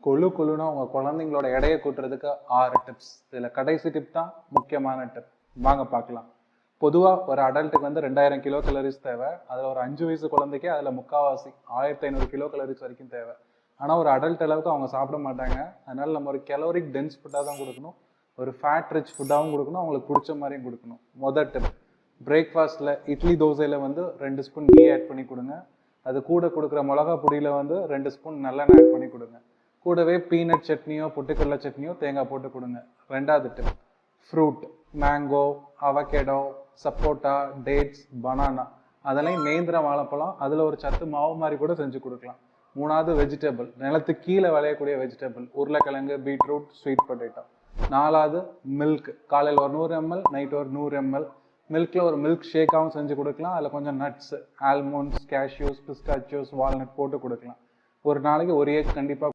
கொழுனா உங்கள் குழந்தைங்களோட எடையை கூட்டுறதுக்கு 6 டிப்ஸ். இதில் கடைசி டிப் தான் முக்கியமான டிப். வாங்க பார்க்கலாம். பொதுவாக ஒரு அடல்ட்டுக்கு வந்து 2000 கிலோ கலோரிஸ் தேவை. அதில் ஒரு 5 வயசு குழந்தைக்கே அதில் முக்கால்வாசி 1500 கிலோ கலோரிஸ் வரைக்கும் தேவை. ஆனால் ஒரு அடல்ட் அளவுக்கு அவங்க சாப்பிட மாட்டாங்க. அதனால நம்ம ஒரு கலோரிக் டென்ஸ் ஃபுட்டாக தான் கொடுக்கணும், ஒரு ஃபேட் ரிச் ஃபுட்டாகவும் கொடுக்கணும், அவங்களுக்கு பிடிச்ச மாதிரியும் கொடுக்கணும். முதல் டிப், பிரேக்ஃபாஸ்ட்டில் இட்லி தோசையில் வந்து 2 ஸ்பூன் கீ ஆட் பண்ணி கொடுங்க. அது கூட கொடுக்குற மிளகா பொடியில் வந்து 2 ஸ்பூன் நல்லெண்ணெய் ஆட் பண்ணி கொடுங்க. கூடவே பீனட் சட்னியோ பொட்டுக்கடலை சட்னியோ தேங்காய் போட்டு கொடுங்க. ரெண்டாவது டிப், ஃப்ரூட், மேங்கோ, அவகேடோ, சப்போட்டா, டேட்ஸ், பனானா, அதெல்லாம் நேந்திர வாழைப்பழம், அதில் ஒரு சத்து மாவு மாதிரி கூட செஞ்சு கொடுக்கலாம். மூணாவது வெஜிடபிள், நிலத்துக்கு கீழே விளையக்கூடிய வெஜிடபிள், உருளைக்கிழங்கு, பீட்ரூட், ஸ்வீட் பொட்டேட்டோ. நாலாவது மில்க், காலையில் ஒரு 100 ml, நைட் ஒரு 100 ml. மில்கில் ஒரு மில்க் ஷேக்காகவும் செஞ்சு கொடுக்கலாம். அதில் கொஞ்சம் நட்ஸ், ஆல்மண்ட்ஸ், கேஷ்யூஸ், பிஸ்டாச்சியோஸ், வால்நட் போட்டு கொடுக்கலாம். ஒரு நாளைக்கு ஒரு எக் கண்டிப்பாக